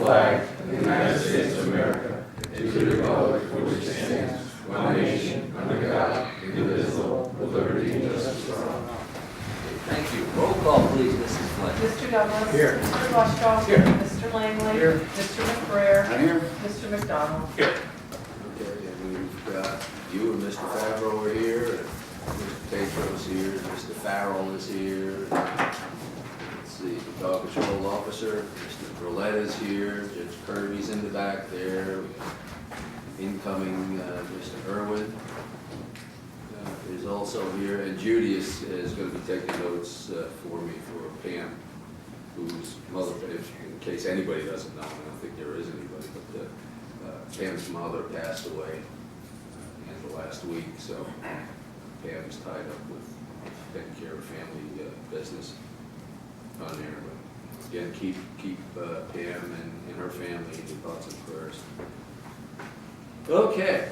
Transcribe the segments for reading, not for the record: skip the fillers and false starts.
flag of the United States of America, and to the republic for which it stands, one nation, under God, indivisible, with liberty and justice for all. Thank you. Roll call, please, Mrs. Flynn. Mr. Douglas. Here. Mr. Glushko. Here. Mr. Langley. Here. Mr. McBrayer. I'm here. Mr. McDonald. Here. Okay, and we've got you and Mr. Favreau are here, and Mr. Tatros here, Mr. Farrell is here. Let's see, the dog patrol officer, Mr. Brulette is here, Judge Kirby's in the back there. Incoming, Mr. Irwin is also here, and Judy is going to be taking notes for me for Pam, whose mother, in case anybody doesn't know, I don't think there is anybody, but Pam's mother passed away in the last week, so Pam's tied up with taking care of family business on there. But again, keep Pam and her family in your thoughts and prayers. Okay.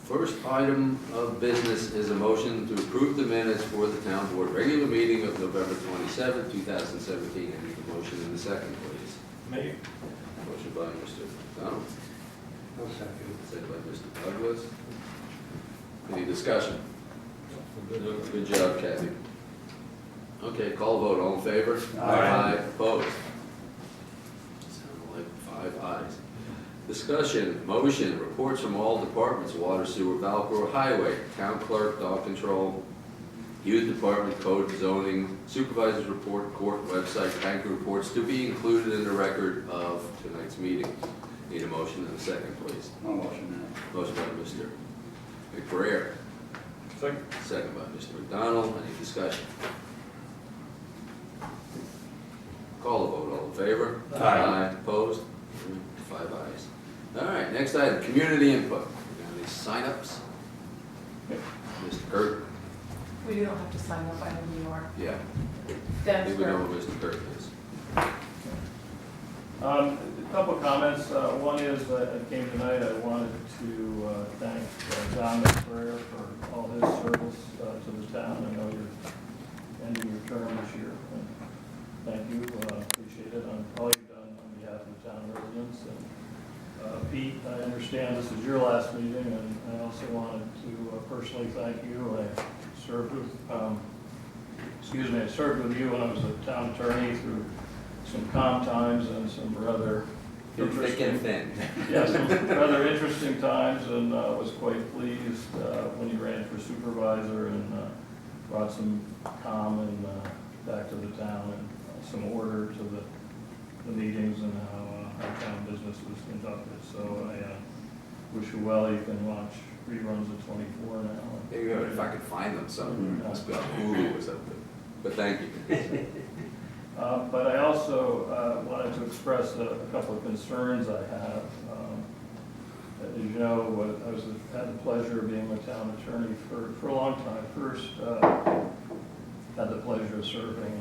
First item of business is a motion to approve the minutes for the town board regular meeting of November 27, 2017. I need a motion in the second, please. Me. Motion by Mr. McDonald, No second. second by Mr. Douglas. Any discussion? Good job, Kathy. Okay, call vote. All in favor? Aye. Opposed? Sound like 5 ayes. Discussion, motion, reports from all departments, water, sewer, Valcor, highway, town clerk, dog control, youth department, code, zoning, supervisor's report, court, website, bank reports to be included in the record of tonight's meeting. Need a motion and a second, please. No motion now. Motion by Mr. McBrayer, Second. second by Mr. McDonald. Any discussion? Call the vote. All in favor? Aye. Opposed? 5 ayes. All right, next item, community input. We got any sign-ups? Mr. Curtin? We don't have to sign up, I know you are. Yeah, I Dennis. think we know who Mr. Curtin is. A couple of comments. One is, I came tonight, I wanted to thank Donald McBrayer for all his service to the town. I know you're ending your term this year. And thank you, appreciate it on all you've done on behalf of the town residents. And Pete, I understand this is your last meeting, and I also wanted to personally thank you. I served with, I served with you when I was a town attorney through some calm times and some rather Thick and interesting, thin. yeah, some rather interesting times, and was quite pleased when you ran for supervisor and brought some calm and back to the town and some order to the meetings and how town business was conducted. So I wish you well. You can watch reruns of 24 now. There you go, if I could find them somewhere, it must be on Hulu or something. But thank you. But I also wanted to express a couple of concerns I have. As you know, I had the pleasure of being a town attorney for a long time. First, had the pleasure of serving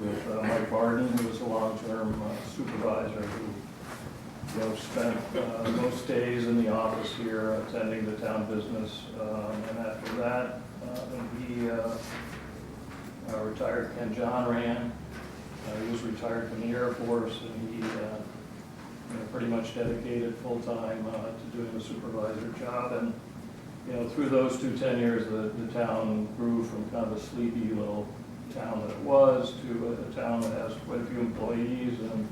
with Mike Bardon, who was a long-term supervisor who spent most days in the office here attending the town business. And after that, he retired. And Jahn ran. He was retired from the Air Force, and he pretty much dedicated full-time to doing the supervisor job. And through those 2 tenures, the town grew from kind of a sleepy little town that it was to a town that has quite a few employees and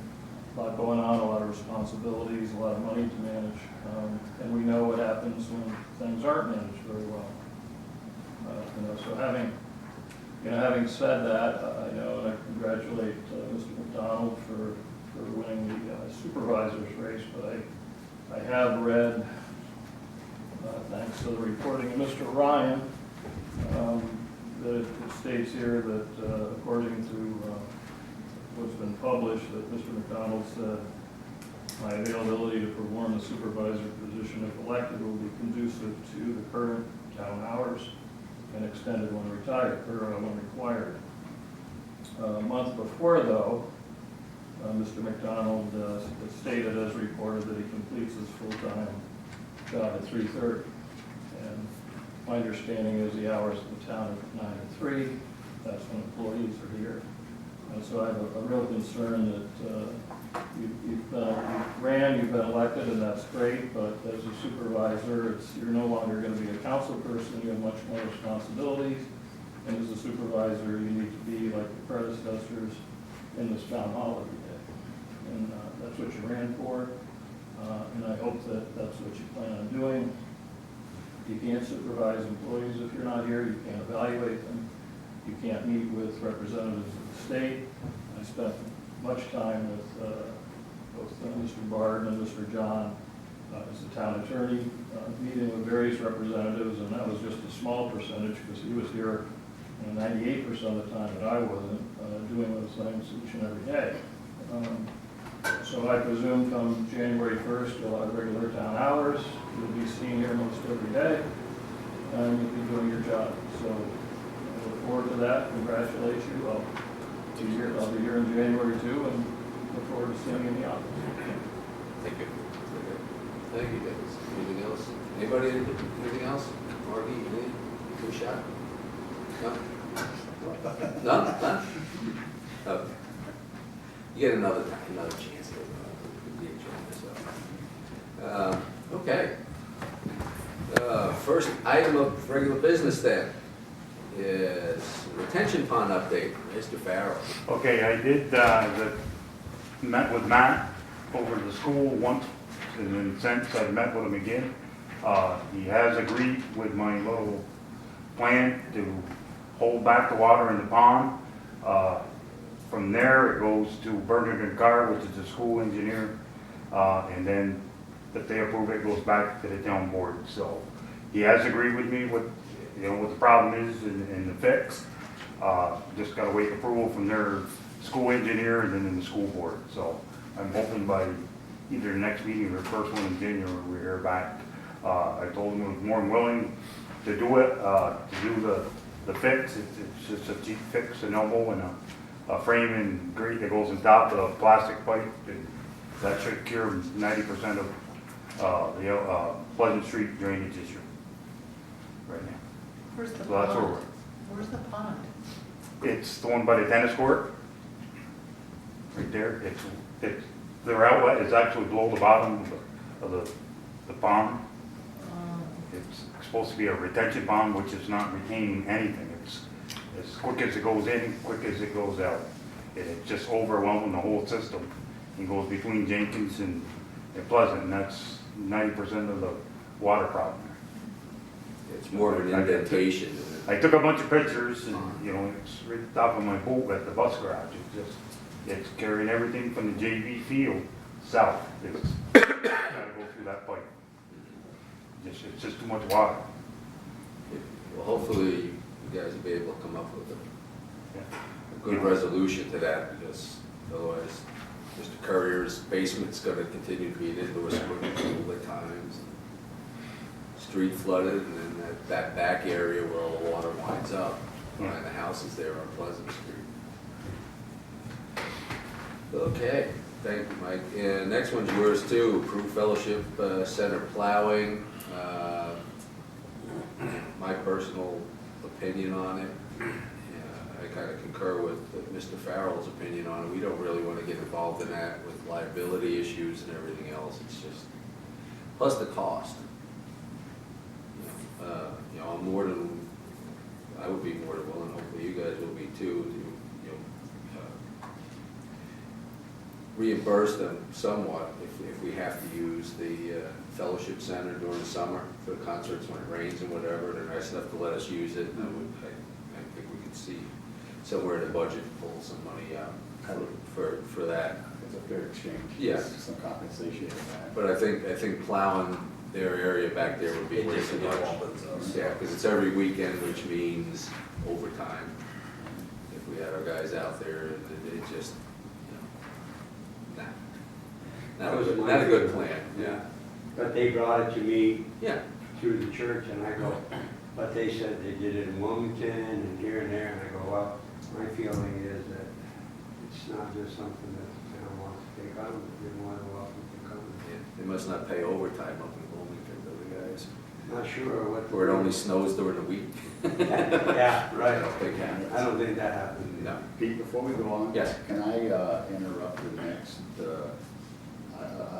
a lot going on, a lot of responsibilities, a lot of money to manage. And we know what happens when things aren't managed very well. So having said that, I know, and I congratulate Mr. McDonald for winning the supervisor's race, but I have read, thanks to the reporting of Mr. Ryan, that it states here that according to what's been published, that Mr. McDonald said, my availability to perform the supervisor position if elected will be conducive to the current town hours and extended when retired, or when required. A month before, though, Mr. McDonald stated, as reported, that he completes his full-time job at 3:30. And my understanding is the hours of the town are 9 to 3. That's when employees are here. So I have a real concern that you've been elected, and that's great, but as a supervisor, you're no longer going to be a council person, you have much more responsibilities, and as a supervisor, you need to be like the predecessors in this town hall every day. And that's what you ran for, and I hope that that's what you plan on doing. You can't supervise employees if you're not here, you can't evaluate them, you can't meet with representatives of the state. I spent much time with both Mr. Bardon and Mr. Jahn as the town attorney, meeting with various representatives, and that was just a small percentage because he was here 98% of the time that I wasn't, doing those things each and every day. So I presume come January 1st, you'll have regular town hours, you'll be seen here most every day, and you'll be doing your job. So I look forward to that, congratulate you. I'll be here in January too, and look forward to seeing you in the office. Thank you. Thank you, Dennis. Anything else? Anybody, anything else? Marty, anything? Good shot? No? None? None? Okay. You get another chance to be a journalist. Okay. First item of regular business then is retention pond update. Mr. Farrell. Okay, I did, met with Matt over at the school once, and then since I met with him again. He has agreed with my little plan to hold back the water in the pond. From there, it goes to Bardon and Jahn, which is the school engineer, and then if they approve it, it goes back to the town board. So he has agreed with me with, what the problem is and the fix. Just gotta wait approval from their school engineer and then in the school board. So I'm hoping by either the next meeting or the first one in January, we're here back. I told him I was more than willing to do it, to do the fix. It's just a cheap fix, an elbow and a frame and grate that goes on top of the plastic pipe. And that should cure 90% of the Pleasant Street drainage issue right now. Where's the So that's where pond? Where's the pond? It's the one by the tennis court, right there. It's their outlet is actually below the bottom of the pond. It's supposed to be a retention pond, which is not retaining anything. It's as quick as it goes in, quick as it goes out. And it's just overwhelming the whole system. It goes between Jenkins and Pleasant, and that's 90% of the water problem. It's more of an indentation. I took a bunch of pictures, and it's right at the top of my boat at the bus garage. It's carrying everything from the JV field south. It's got to go through that pipe. It's just too much water. Well, hopefully you guys will be able to come up with Yeah. a good resolution to that, because otherwise Mr. Courier's basement's going to continue to be an indoor swimming pool at times. Street flooded, and then that back area where all the water winds up behind the houses there on Pleasant Street. Okay, thank you, Mike. And next one's yours too. Approved Fellowship Center plowing. My personal opinion on it, I kind of concur with Mr. Farrell's opinion on it. We don't really want to get involved in that with liability issues and everything else. It's just, plus the cost. I would be more than willing, hopefully you guys will be too, to reimburse them somewhat if we have to use the fellowship center during the summer for the concerts when it rains and whatever. They're nice enough to let us use it, and I think we could see somewhere in the budget pull some money out for that. It's a fair exchange. Yeah. Some compensation for that. But I think plowing their area back there would be way too much. Yeah, because it's every weekend, which means overtime. If we had our guys out there, it just, not a good plan. Yeah. But they brought it to me Yeah. through the church, and I go, but they said they did it in Wilmington and here and there, and I go, well, my feeling is that it's not just something that the town wants to take on, but you're more than welcome to come. Yeah. They must not pay overtime up in Wilmington, those guys. Not sure what. Where it only snows during the week. Yeah, I right. don't think that. I don't think that happened. No. Pete, before we go on? Yes. Can I interrupt the next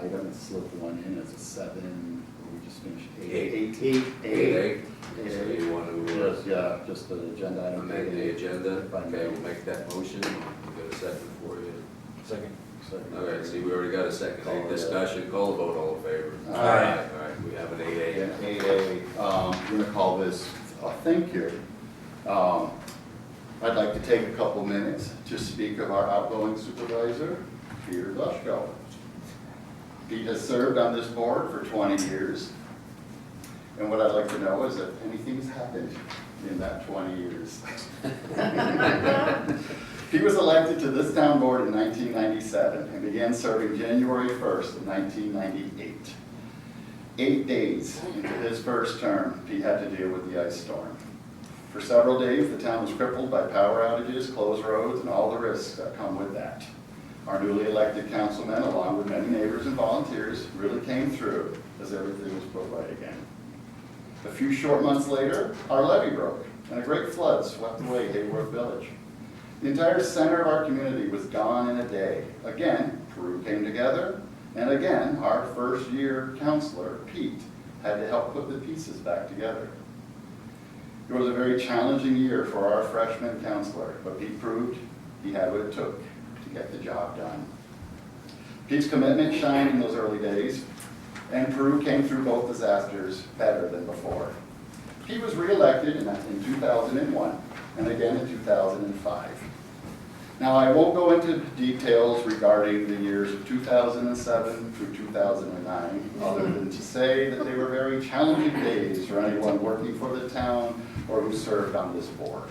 item, slip one in as a 7, we just finished 8. 8. So you want to Yes, yeah, just the agenda item. amend the agenda? If I may. Okay, we'll make that motion. We'll get a second for you. Second. Okay, see, we already got a second. Call Any it, discussion, call the vote, all in favor? Aye. All right, we have an 8A. And 8A, we're going to call this a thank you. I'd like to take a couple minutes to speak of our outgoing supervisor, Peter Glushko. Pete has served on this board for 20 years. And what I'd like to know is if anything's happened in that 20 years. He was elected to this town board in 1997 and began serving January 1st of 1998. 8 days into his first term, Pete had to deal with the ice storm. For several days, the town was crippled by power outages, closed roads, and all the risks that come with that. Our newly elected councilmen, along with many neighbors and volunteers, really came through as everything was put right again. A few short months later, our levee broke, and a great flood swept away Hayworth Village. The entire center of our community was gone in a day. Again, Peru came together, and again, our first-year counselor, Pete, had to help put the pieces back together. It was a very challenging year for our freshman counselor, but Pete proved he had what it took to get the job done. Pete's commitment shined in those early days, and Peru came through both disasters better than before. Pete was reelected in 2001 and again in 2005. Now, I won't go into details regarding the years of 2007 through 2009, other than to say that they were very challenging days for anyone working for the town or who served on this board.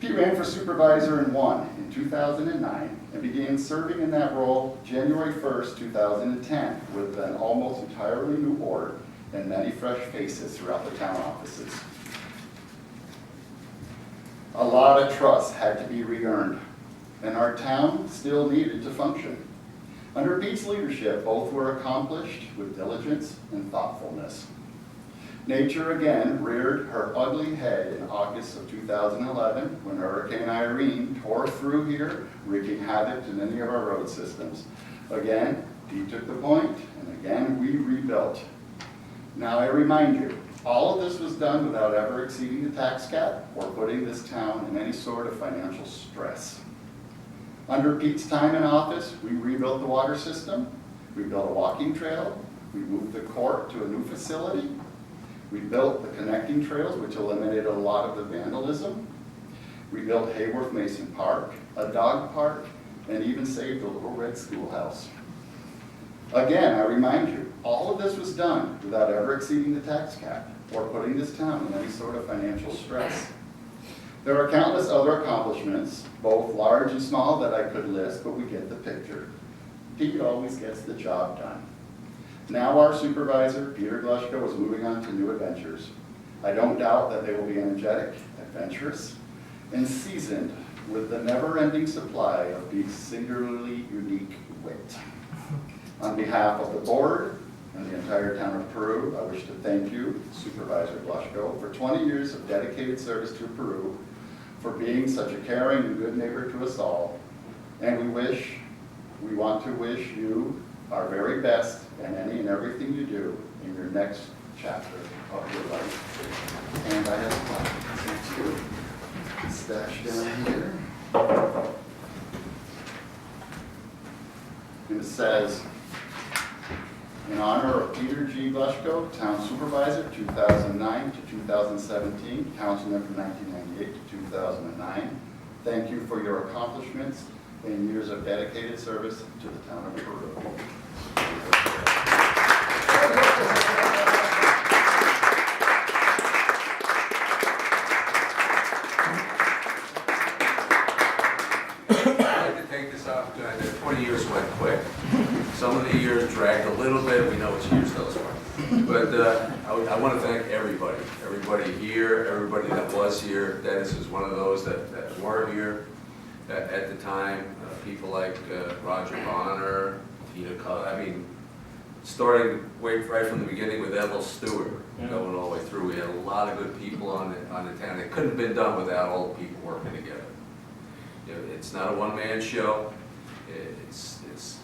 Pete ran for supervisor and won in 2009 and began serving in that role January 1st, 2010, with an almost entirely new board and many fresh faces throughout the town offices. A lot of trust had to be re-earned, and our town still needed to function. Under Pete's leadership, both were accomplished with diligence and thoughtfulness. Nature again reared her ugly head in August of 2011 when Hurricane Irene tore through here, wreaking havoc to many of our road systems. Again, Pete took the point, and again we rebuilt. Now I remind you, all of this was done without ever exceeding the tax cap or putting this town in any sort of financial stress. Under Pete's time in office, we rebuilt the water system, we built a walking trail, we moved the court to a new facility, we built the connecting trails, which eliminated a lot of the vandalism, we built Hayworth Mason Park, a dog park, and even saved the Little Red Schoolhouse. Again, I remind you, all of this was done without ever exceeding the tax cap or putting this town in any sort of financial stress. There are countless other accomplishments, both large and small, that I could list, but we get the picture. Pete always gets the job done. Now our supervisor, Peter Glushko, is moving on to new adventures. I don't doubt that they will be energetic, adventurous, and seasoned with the never-ending supply of Pete's singularly unique wit. On behalf of the board and the entire town of Peru, I wish to thank you, Supervisor Glushko, for 20 years of dedicated service to Peru, for being such a caring and good neighbor to us all. And we want to wish you our very best in any and everything you do in your next chapter of your life. And I have a plaque to stash down here. And it says, in honor of Peter G. Glushko, Town Supervisor, 2009 to 2017, Councilman from 1998 to 2009. Thank you for your accomplishments and years of dedicated service to the town of Peru. I'd like to take this opportunity. 20 years went quick. Some of the years dragged a little bit. We know which years those were. But I want to thank everybody here, everybody that was here. Dennis is one of those that were here at the time. People like Roger Bonner, Tina Cull. I mean, starting right from the beginning with Ethel Stewart, Yeah. going all the way through. We had a lot of good people on the town. It couldn't have been done without all the people working together. You know, it's not a one-man show. It's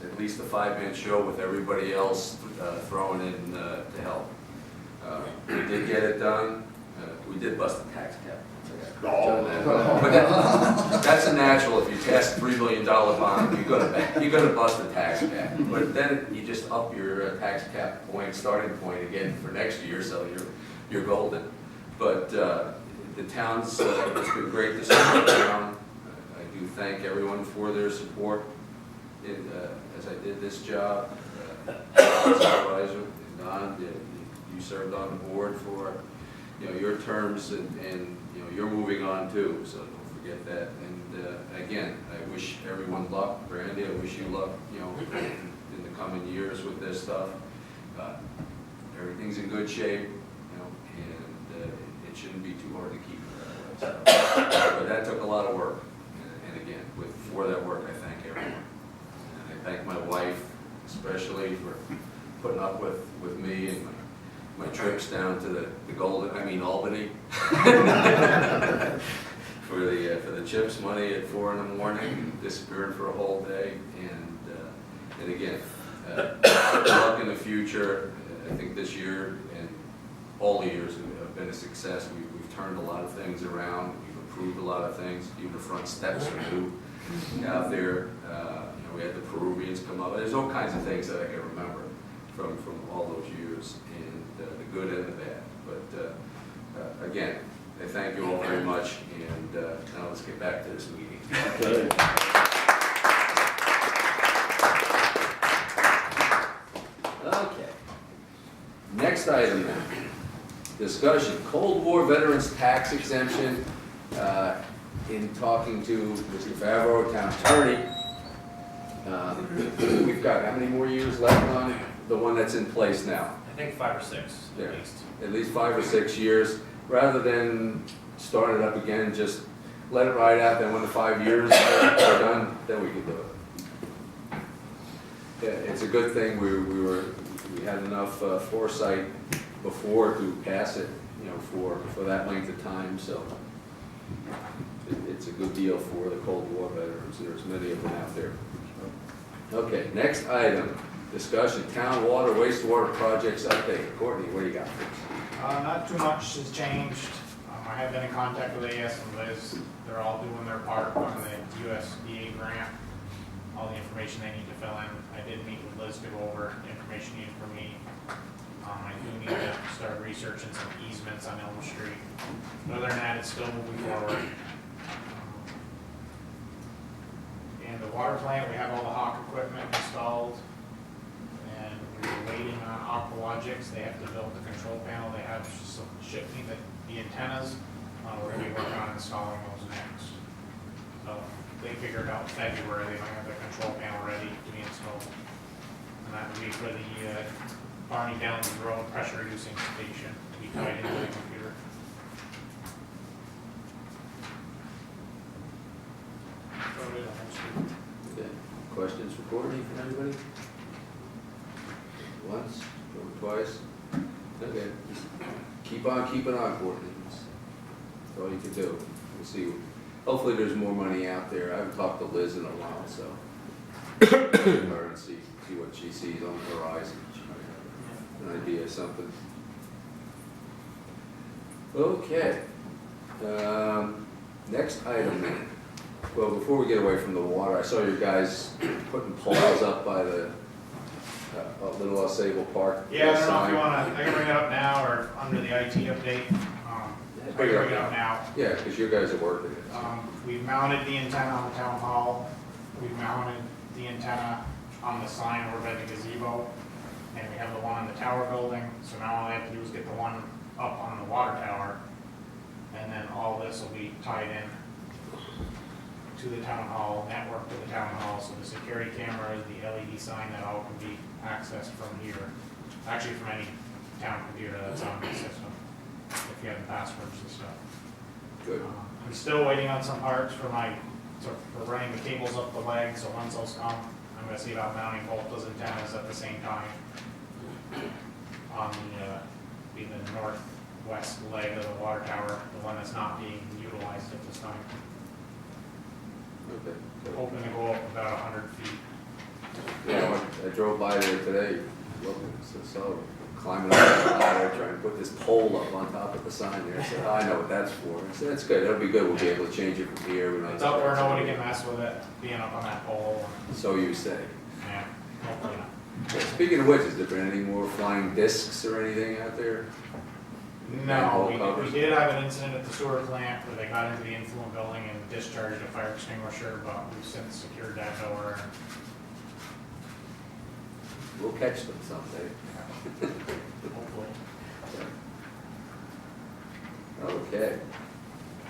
at least a five-man show with everybody else throwing in to help. We did get it done. We did bust the tax cap. But that's a natural. If you test $3 million bond, you're gonna bust the tax cap. But then you just up your tax cap starting point again for next year, so you're golden. But the town's it's been great to support the town. I do thank everyone for their support as I did this job. Supervisor Don, you served on the board for your terms, and you're moving on too, so don't forget that. And again, I wish everyone luck. Brandy, I wish you luck, in the coming years with this stuff. Everything's in good shape, and it shouldn't be too hard to keep it that way. So, but that took a lot of work, and again, for that work, I thank everyone. And I thank my wife especially for putting up with me and my trips down to the Albany, for the chips money at 4 in the morning, disappeared for a whole day, and again, luck in the future. I think this year and all the years have been a success. We've turned a lot of things around. We've improved a lot of things. Even the front steps are new out there. We had the Peruvians come up. There's all kinds of things that I can remember from all those years, and the good and the bad. But again, I thank you all very much, and now let's get back to this meeting. Okay. Okay. Next item then, discussion, Cold War veterans tax exemption. In talking to Mr. Favreau, town attorney, we've got how many more years left on the one that's in place now? I think 5 or 6 Yeah. at least. At least 5 or 6 years, rather than start it up again, just let it ride out, then when the 5 years are done, then we can do it. Yeah, it's a good thing we had enough foresight before to pass it, for that length of time, so it's a good deal for the Cold War veterans. There's many of them out there. Okay, next item, discussion, town water, wastewater projects update. Courtney, what do you got for us? Not too much has changed. I have been in contact with AS and Liz. They're all doing their part on the USDA grant, all the information they need to fill in. I did meet with Liz to go over information needed for me. I do need to start researching some easements on Elm Street. But other than that, it's still moving forward. And the water plant, we have all the hawk equipment installed. And we're waiting on Aqualogics. They have to build the control panel. They have some shifting the antennas. We're going to be working on installing those next. So they figured out February they might have the control panel ready to be installed. And that would be for the Barney Downs Road pressure reducing station to be tied into the computer. Okay. Questions for Courtney from anybody? Once, or twice? Okay, just keep on keeping on, Courtney. That's all you can do. We'll see. Hopefully there's more money out there. I haven't talked to Liz in a while, so her and see what she sees on the horizon. She might have an idea of something. Okay. Next item then. Well, before we get away from the water, I saw you guys putting plows up by the Little Osable Park. Yeah, I don't know if you want to, I can bring it up now or under the IT update. I can bring it up now. Yeah, because you guys are working it. We've mounted the antenna on the town hall. We've mounted the antenna on the sign over by the gazebo. And we have the one on the tower building. So now all I have to do is get the one up on the water tower. And then all this will be tied in to the town hall, network to the town hall. So the security cameras, the LED sign, that all can be accessed from here. Actually from any town computer that's on the system, if you have the passwords and stuff. Good. I'm still waiting on some parts for for running the cables up the leg, so once those come, I'm gonna see about mounting both those antennas at the same time. on be the northwest leg of the water tower, the one that's not being utilized at this time. Okay. Hoping to go up about 100 feet. Yeah, I drove by there today, looking, so climbing up the ladder, trying to put this pole up on top of the sign there. I said, I know what that's for. I said, that's good, that'll be good, we'll be able to change it from here. We don't It's have up to- where nobody can mess with it, being up on that pole. So you say. Yeah, hopefully not. Yeah, speaking of which, has there been any more flying discs or anything out there? No, we covers? did have an incident at the sewer plant where they got into the influent building and discharged a fire extinguisher, but we've since secured that door. We'll catch them someday. Hopefully. Okay.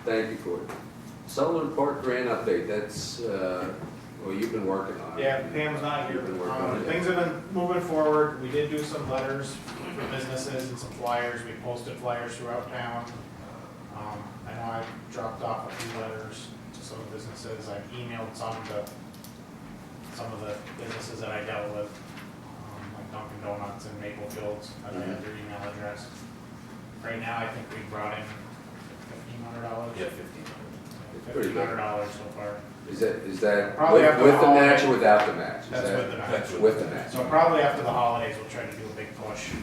Thank you, Court. Sutherland Park grant update, that's, well, you've been working on it. Yeah, Pam's not here. You've been working on it. Things have been moving forward. We did do some letters for businesses and some flyers. We posted flyers throughout town. I know I dropped off a few letters to some businesses. I've emailed some to some of the businesses that I dealt with, like Dunkin' Donuts and Maple Fields. I don't have their email address. Right now, I think we brought in $1,500. Yeah, 15. It's pretty good. $1,500 so far. Is that Probably with after with the the match holiday. or without the match? Is That's that- with the match. That's With the match. So probably after the holidays, we'll try to do a big push to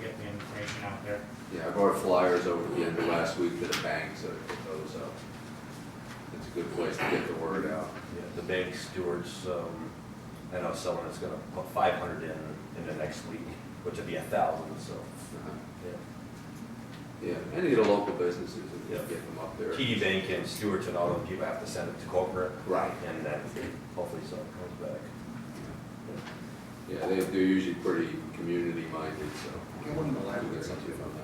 get the information out there. Yeah, I brought flyers over the end of last week to the bank, so to put those up. It's a good place to get the word out. Yeah, the bank stewards, I know someone is gonna put 500 in the next week, which would be 1,000, so, Uh-huh. yeah. Yeah, any of the local businesses, if you Yeah. get them up there. TD Bank and stewards and all them people have to send it to corporate. Right. And then hopefully something comes back. Yeah, they're usually pretty community minded, so. And one in the we'll library get something too. from them.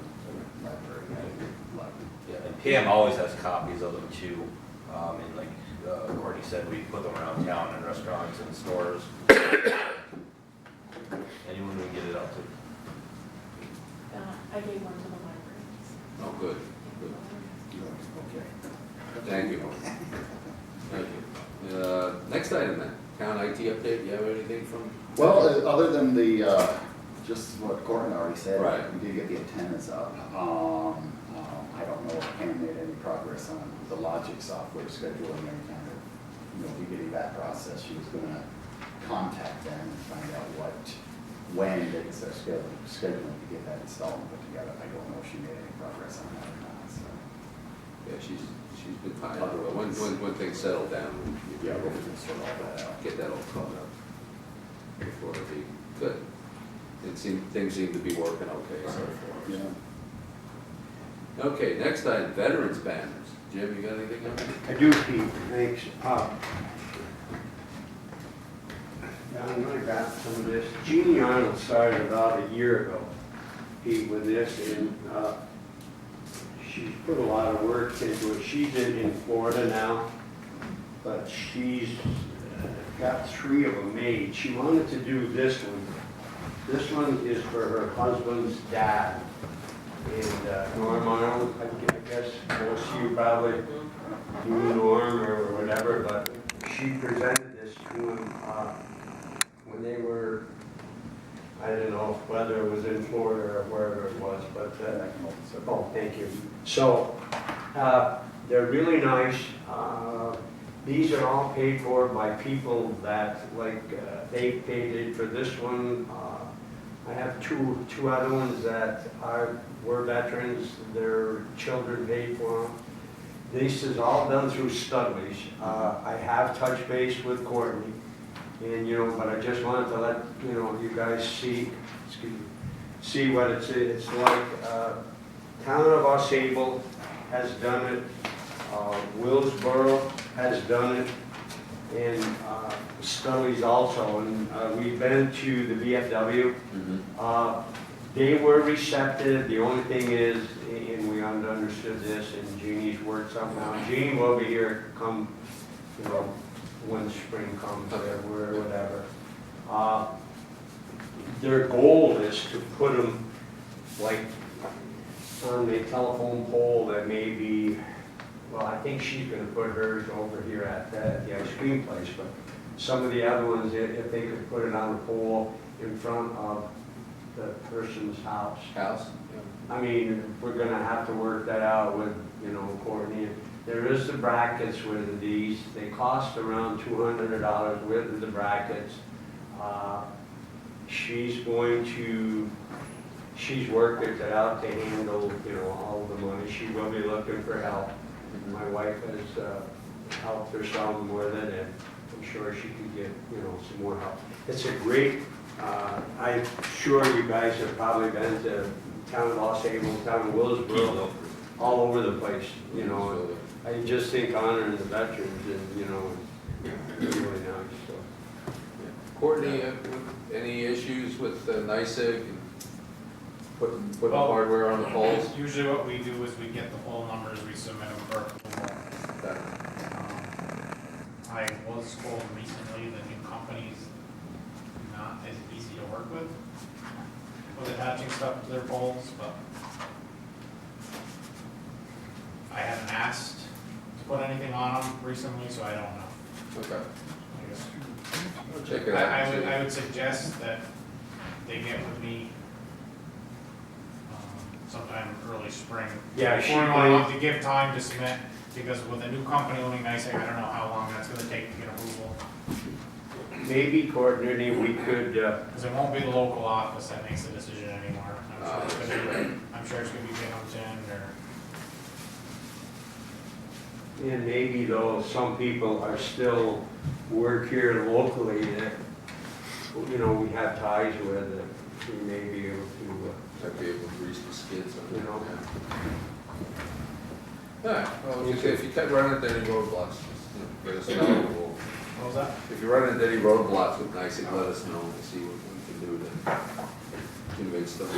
Yeah, and Pam always has copies of them too. And like Courtney said, we put them around town in restaurants and stores. Anyone can get it out to. I gave one to the library. Oh, good, good. Thank you. Thank you. Next item then, town IT update, you have anything from? Well, other than the, just what Gordon already said. Right. We did get the antennas up. I don't know if Pam made any progress on the Logic software scheduling any kind of, beginning that process. She was gonna contact them and find out when they start scheduling to get that installed and put together. I don't know if she made any progress on that or not, so. Yeah, she's been tired, but when things settle down, Yeah, we'll just sort all that out. get that all caught up before it'll be good. Things seem to be working okay so far. Yeah. Okay, next item, veterans banners. Jim, you got anything on that? I do, Pete, thanks. I'm gonna grab some of this. Jeannie Arnold started about a year ago, Pete, with this, and she's put a lot of work into it. She's in Florida now, but she's got 3 of them made. She wanted to do this one. This one is for her husband's dad. And Norm Arnold, I guess most of you probably knew Norm or whatever, but she presented this to him when they were, I don't know whether it was in Florida or wherever it was, but, oh, thank you. So, they're really nice. These are all paid for by people that, they paid it for this one. I have two other ones that were veterans, their children paid for them. This is all done through Studley's. I have touched base with Courtney, and but I just wanted to let you guys see what it's like. Town of Osable has done it. Willsboro has done it, and Studley's also. And we've been to the VFW. They were receptive. The only thing is, and we understood this, and Jeannie's worked something out. Jeannie will be here come, when spring comes or whatever. Their goal is to put them on the telephone pole that may be, well, I think she's gonna put hers over here at the ice cream place, but some of the other ones, if they could put it on a pole in front of the person's house. House? I mean, we're gonna have to work that out with, you know, Courtney. There is the brackets with these, they cost around $200 with the brackets. She's worked it out to handle, you know, all the money. She will be looking for help. My wife has helped her some with it, and I'm sure she could get, you know, some more help. It's a great, I'm sure you guys have probably been to town of Los Angeles, town of Willsboro, all over the place, you know. I just think honoring the veterans and, you know, it's really nice, so. Courtney, any issues with NYSEG and putting Well, hardware on the poles? Usually what we do is we get the poll numbers, we submit them for approval. Okay. I was told recently the new company's not as easy to work with attaching stuff to their poles, but I haven't asked to put anything on them recently, so I don't know. Okay. I guess. I'll check it out. I would suggest that they get with me sometime early spring. Yeah, Before we want to give time to submit, because with a new company owning NYSEG, I don't know how long that's gonna take to get approval. Maybe, Courtney, we could, Because it won't be the local office that makes the decision anymore. Oh, I'm sure it's gonna be Binghamton or. and maybe though, some people are still work here locally that, you know, we have ties with, that we may be able to, I'd be able to grease the skids on it. You know. Yeah. All right, well, if you run into any roadblocks, just, let us know. What was that? If you run into any roadblocks with NYSEG, let us know and see what we can do to convince them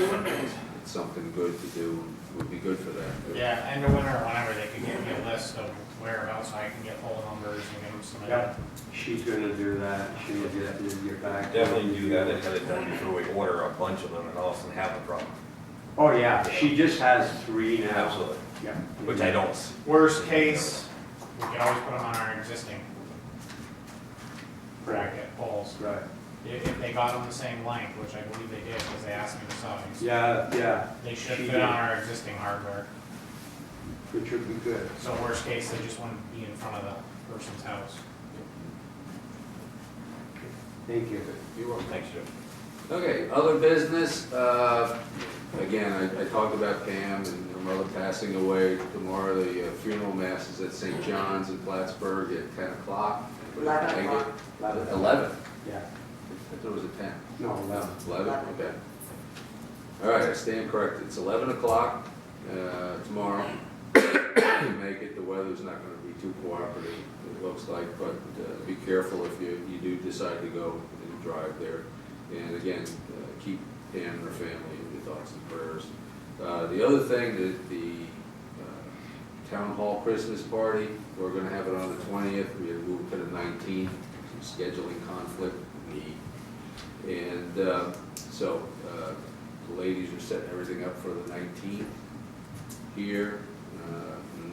it's something good to do, would be good for them. Yeah, end of winter, whenever they could give me a list of whereabouts I can get poll numbers and get them submitted. yeah, she's gonna do that, she'll get back. Definitely do that ahead of time before we order a bunch of them and all of a sudden have a problem. Oh, yeah, she just has 3 now. Absolutely. Yeah. Which I don't see. Worst case, we can always put them on our existing bracket poles. Right, If they got them the same length, which I believe they did, because they asked me the size. yeah, They should she fit did. on our existing hardware. which would be good. So worst case, they just wouldn't be in front of the person's house. Thank you. You're welcome. Thanks, Jim. Okay, other business, again, I talked about Pam and her mother passing away tomorrow. The funeral mass is at St. John's in Plattsburgh at 10 o'clock. 11 o'clock. 11? Yeah, I thought it was at 10. no, 11. 11, okay. All right, I stand corrected. It's 11 o'clock tomorrow. If you make it, the weather's not going to be too cooperative, it looks like, but be careful if you do decide to go and drive there. And again, keep Pam and her family in your thoughts and prayers. The other thing, the Town Hall Christmas party, we're going to have it on the 20th. We had moved to the 19th, some scheduling conflict. And so the ladies are setting everything up for the 19th here,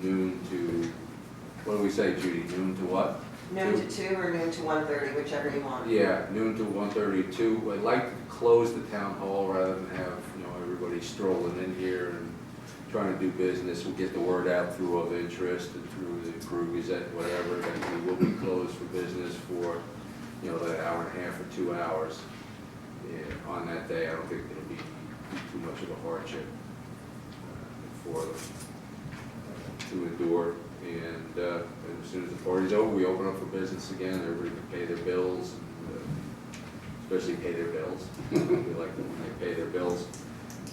noon to, what do we say, Judy? Noon to what? Noon to 2 or noon to 1:30, whichever you want. Yeah, noon to 1:32. I'd like to close the town hall rather than have, you know, everybody strolling in here and trying to do business. We'll get the word out through Of Interest and through the Peru Gazette, whatever, that we will be closed for business for, you know, that hour and a half or 2 hours. And on that day, I don't think it'll be too much of a hardship for them to endure. And as soon as the party's over, we open up for business again. Everybody can pay their bills, and, especially pay their bills. We like them when they pay their bills.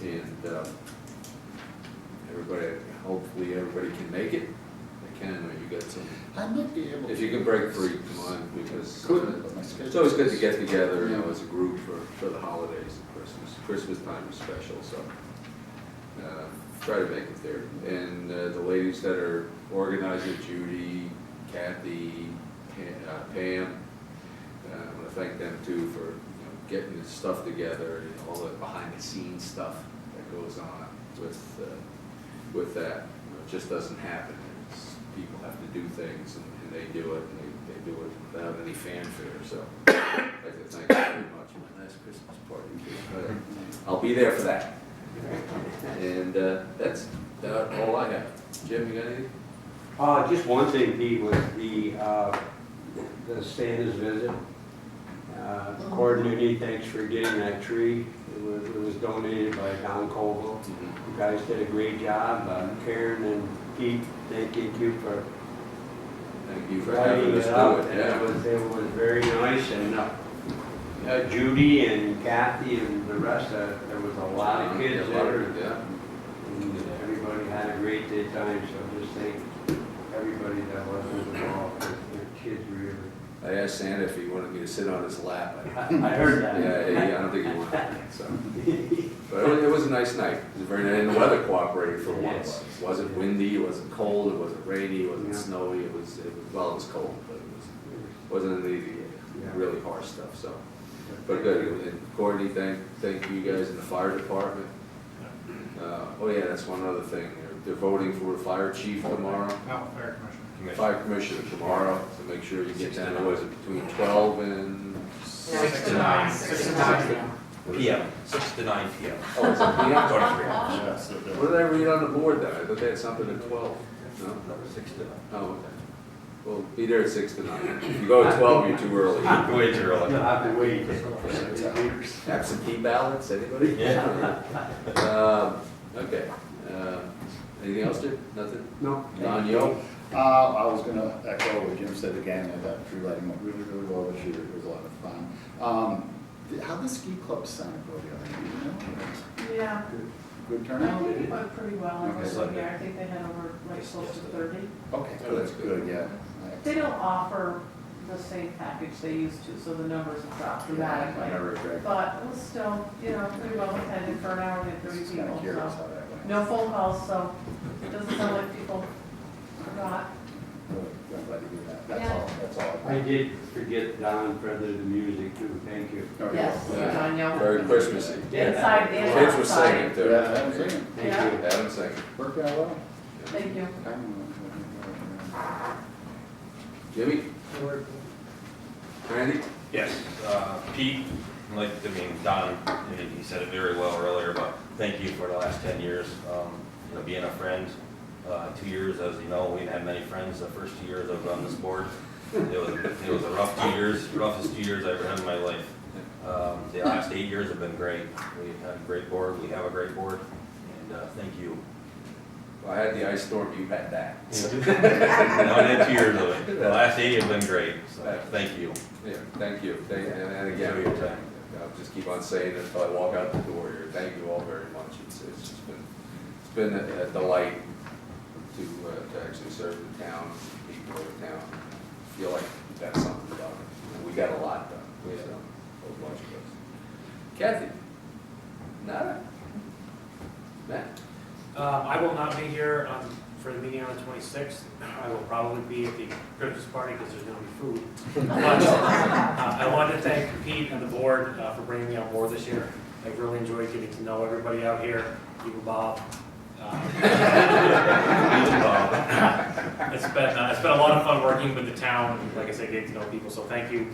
And everybody, hopefully everybody can make it. They can, or you got some. I might be able to. If you can break free, come on, because Couldn't, but my schedule. it's always good to get together, you know, as a group for the holidays and Christmas. Christmas time is special, so try to make it there. And the ladies that are organizing, Judy, Kathy, Pam, I want to thank them too for, you know, getting this stuff together and all the behind the scenes stuff that goes on with that. You know, it just doesn't happen. People have to do things, and they do it, and they do it without any fanfare. So I'd like to thank you very much. My nice Christmas party. I'll be there for that. And that's all I have. Jim, you got anything? Just one thing, Pete, was the Santa's visit. Coordinating, thanks for getting that tree. It was donated by Don Covel. You guys did a great job. Karen and Pete, thank you for Thank you for having writing us it do up. it. And Yeah. it was very nice, and Judy and Kathy and the rest, there was a lot of kids there. Yeah. And everybody had a great day time, so just thank everybody that was involved, because the kids really. I asked Santa if he wanted me to sit on his lap. I heard that. Yeah, I don't think he wanted that, so. But it was a nice night. It was very nice, and the weather cooperated for once. It wasn't windy, it wasn't cold, it wasn't rainy, it wasn't Yeah. snowy, it was cold, but wasn't any really harsh stuff, so. But good, and Courtney, thank you guys in the fire department. Oh yeah, that's one other thing, they're voting for a fire chief tomorrow. No, fair commission. Fire commissioner tomorrow, so make sure you get down, what is it, between 12 and? 6 to 9. 6 to 9. PM, 6 to 9 PM. Oh, it's a PM? Yes, it What did I read on the board then? I thought they had something at 12. No? No, 6 to 9. Oh, okay. Well, be there at 6 to 9. If you go at 12, you're too early. Way too early. You'll have to wait. Absentee ballots, anybody? Yeah. Okay. Anything else, Jim? Nothing? No. Don, yo? I was gonna echo what Jim said again, and that tree lighting went really, really well this year. It was a lot of fun. How'd the ski club sound go the other night? Yeah, Good I turnout? think it went pretty well. I was Okay. here, I think they had over like close to 30. Okay, Oh, that's good. yeah. They don't offer the same package they used to, so the numbers have dropped dramatically. Never agree. But it was still, pretty well attended for an hour, we had 30 Just kind people, of curious so. how that went. No phone calls, so it doesn't sound like people forgot. Good. I'm glad to hear that. That's Yeah. all, that's all. I did forget Don, friend of the music too, thank you. Yes, Yeah. I know. Very Christmassy. Inside and Kids were outside. singing too. Yeah, I'm saying, Thank Yeah. you. Adam singing. worked out well. Thank you. Jimmy? Randy? Yes, Pete, Don, he said it very well earlier, but thank you for the last 10 years, being a friend. 2 years, as you know, we didn't have many friends the first 2 years I was on this board. It was a rough 2 years, roughest 2 years I ever had in my life. The last 8 years have been great. We've had a great board, we have a great board, and thank you. Well, I had the ice storm, you had that. Now I had 2 years of it. The last 8 have been great, so thank you. Yeah, thank you. And again, I'll just keep on saying it until I walk out the door here. Thank you all very much. It's just been a delight to actually serve the town, people of the town. I feel like we've got something done. And we got a lot done. So, a whole bunch of us. Kathy? Nada? Matt? I will not be here for the meeting on the 26th. I will probably be at the Christmas party because there's going to be food. But I wanted to thank Pete and the board for bringing me on board this year. I've really enjoyed getting to know everybody out here, even Bob. It's been a lot of fun working with the town, and like I said, getting to know people. So thank you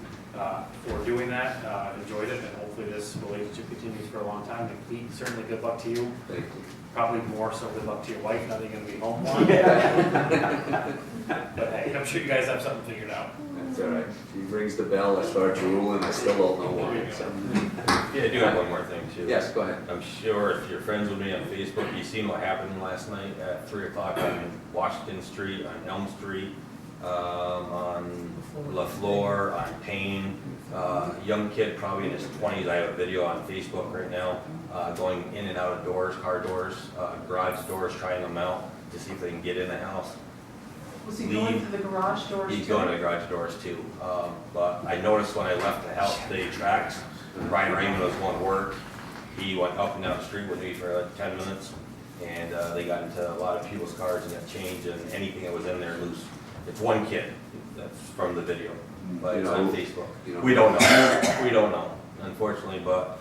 for doing that. Enjoyed it, and hopefully this relationship continues for a long time. And Pete, certainly good luck to you. Thank you. Probably more so good luck to your wife, now that you're gonna be home more. But hey, I'm sure you guys have something figured out. That's all right. She rings the bell, I start drooling, I still don't know why. So. Yeah, I do have one more thing too. Yes, go ahead. I'm sure if you're friends with me on Facebook, you've seen what happened last night at 3 o'clock on Washington Street, on Elm Street, on LaFleur, on Payne. Young kid, probably in his 20s, I have a video on Facebook right now, going in and out of doors, car doors, garage doors, trying them out to see if they can get in the house. Was he going to the garage doors? He's too? going to the garage doors too. But I noticed when I left the house, the tracks, Brian Raymond was going to work. He went up and down the street with me for like 10 minutes, and they got into a lot of people's cars and got changed, and anything that was in there loose. It's one kid. That's from the video, but it's on Facebook. We don't know. We don't know, unfortunately. But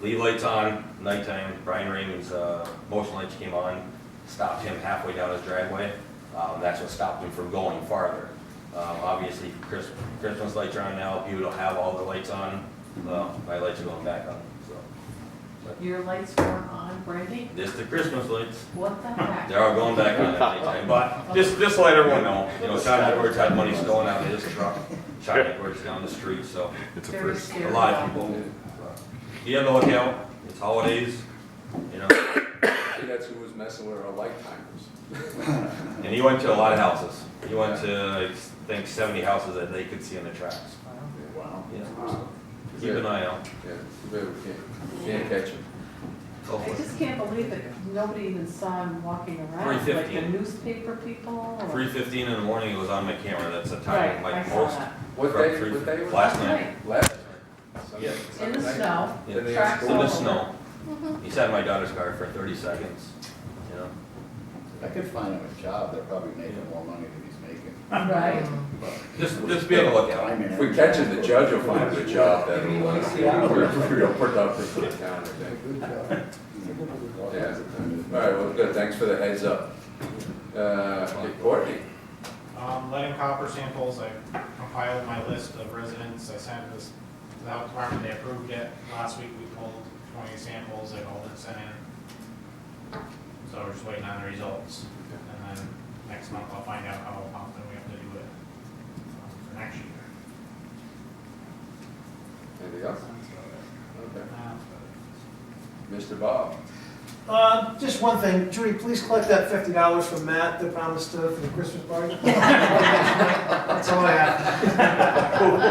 leave lights on, nighttime. Brian Raymond's motion lights came on, stopped him halfway down his driveway. That's what stopped him from going farther. Obviously, Christmas lights are on now. People don't have all the lights on. My lights are going back on. So Your lights weren't on, Brandy? Just the Christmas lights. What the heck? They're all going back on at nighttime, but just to let everyone know, you know, John Edwards had money stolen out of his truck. John Edwards down the street, so Very a scary. lot of people. Be on the lookout, it's holidays, you know. Maybe that's who was messing with our light timers. And he went to a lot of houses. He went to, I think, 70 houses that they could see on the tracks. Wow. Yeah. Keep an eye out. Yeah, we can't catch him. I Hopefully. just can't believe that nobody even saw him walking around, like the 3:15. newspaper people. or- 3:15 in the morning, it was on my camera. That's the Right, time I like saw most. that. What from day, three- what day was Last that? night. Last night. Yeah. In the Sunday night? snow, Yeah. Did they tracks ask In all the over. snow. He sat in my daughter's car for 30 seconds, you know. If I could find him a job, they're probably making more money than he's making. Right. Just be on the lookout. I mean, If we catch him, the judge will find him a job that'll, real productive for the town, I think. Yeah. All right, well, good, thanks for the heads up. Courtney? Lead and copper samples, I compiled my list of residents, I sent this to the health department, they approved it. Last week we pulled 20 samples, they've all been sent in. So we're just waiting on the results. And then next month I'll find out how often we have to do it for next year. Anything else? Okay. Uh, Mr. Bob? Just one thing, Judy, please collect that $50 from Matt that promised for the Christmas party. That's all I have.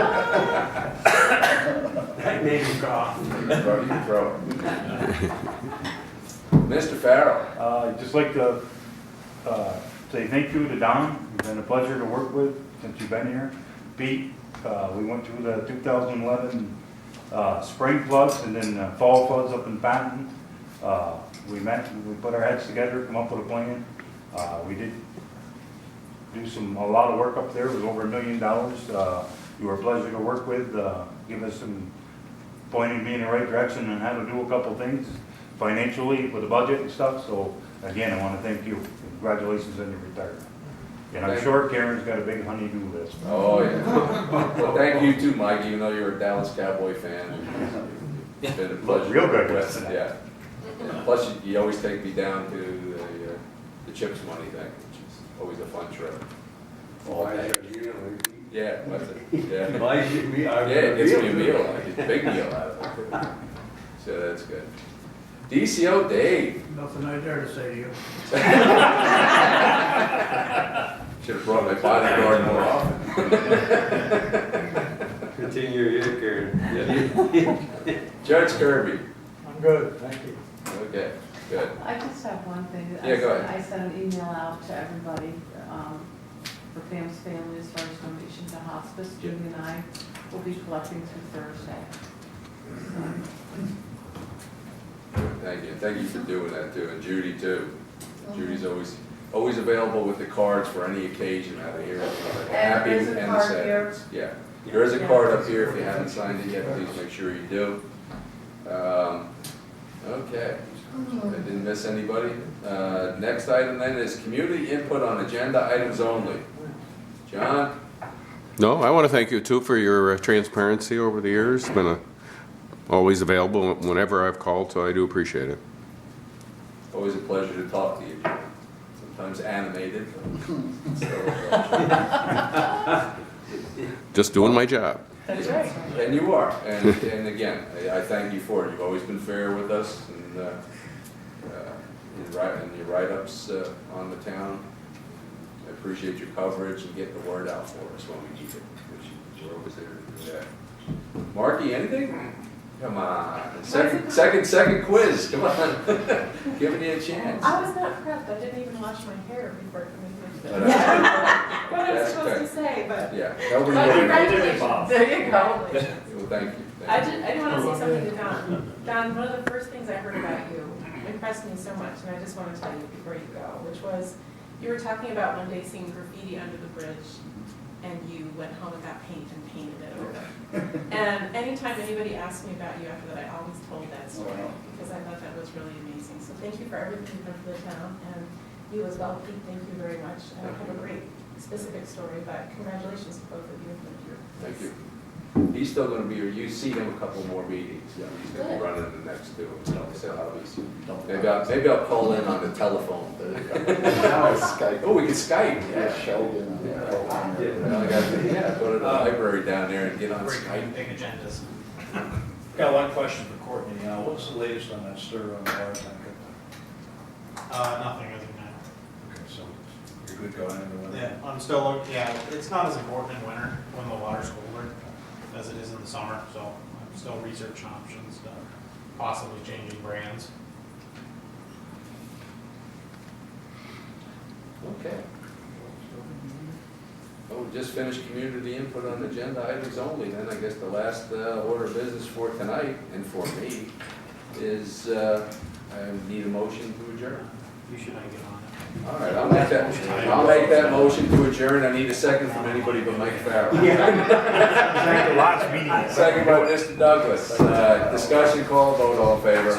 That made me cough. You can throw it. Mr. Farrell? I'd just like to say thank you to Don. It's been a pleasure to work with since you've been here. Pete, we went through the 2011 spring floods and then fall floods up in Patton. We met, we put our heads together, come up with a plan. We did do a lot of work up there. It was over $1 million. You were a pleasure to work with. Give us some pointing me in the right direction on how to do a couple things financially with the budget and stuff. So again, I want to thank you. Congratulations on your retirement. And I'm sure Karen's got a big honey-do list. Oh, yeah. Well, thank you too, Mike, even though you're a Dallas Cowboy fan. It's been a pleasure. Real good. Yeah. Plus, you always take me down to the chips money thing, which is always a fun trip. Yeah, that's it. Yeah. Yeah, it gets me a meal, I get a big meal out of it. So that's good. DCO Dave. Nothing I dare to say to you. Should have brought my bodyguard more often. Continue your Karen. Judge Kirby. I'm good, thank you. Okay, good. I just have one thing. Yeah, go ahead. I sent an email out to everybody, for Pam's family as far as donation to hospice. Judy and I will be collecting through Thursday. Thank you. Thank you for doing that too, and Judy too. Judy's always available with the cards for any occasion out of here. The happy there is a and the card sad. here. Yeah, there is a card up here. If you haven't signed it yet, please make sure you do. Okay, I didn't miss anybody. Next item then is community input on agenda items only. John? No, I want to thank you too for your transparency over the years. It's been always available whenever I've called, so I do appreciate it. Always a pleasure to talk to you. Sometimes animated. Just doing my job. That's right. And you are, and again, I thank you for it. You've always been fair with us, and your write-ups on the town. I appreciate your coverage and getting the word out for us when we need it, which we're always there to do that. Marky, anything? Come on, second quiz, come on, giving you a chance. I was not prepped, I didn't even wash my hair before coming here No, today. that's- What I was that's supposed okay. to say, but. Yeah, But nobody knows. congratulations. There you go. Well, thank you. I do want to say something to Don. Don, one of the first things I heard about you impressed me so much, and I just want to tell you before you go, which was, you were talking about one day seeing graffiti under the bridge, and you went home and got paint and painted it over. And anytime anybody asked me about you after that, I always told that story, because I thought that was really amazing. So thank you for everything you've done for the town, and you as well, Pete, thank you very much. I don't have a great specific story, but congratulations to both of you. Thank you. He's still gonna be here, you see him a couple more meetings, he's gonna be running the next two, so maybe I'll call in on the telephone. Now it's Skype. Oh, we can Skype, Yeah, yeah. Sheldon. Yeah, go to the library down there and get on Big Skype. agendas. Got one question for Courtney. What's the latest on that stir on the water tanker? Nothing as of now. Okay, so you're good going into winter? Yeah, I'm still, yeah, it's not as important in winter when the water's colder as it is in the summer, so I'm still researching options to possibly changing brands. Okay. Oh, we just finished community input on agenda items only, then I guess the last order of business for tonight, and for me, is I need a motion to adjourn. You should not get on it. All right, I'll make that motion to adjourn. I need a second from anybody but Mike Farrell. Second by Mr. Douglas. Discussion call, vote all in favor.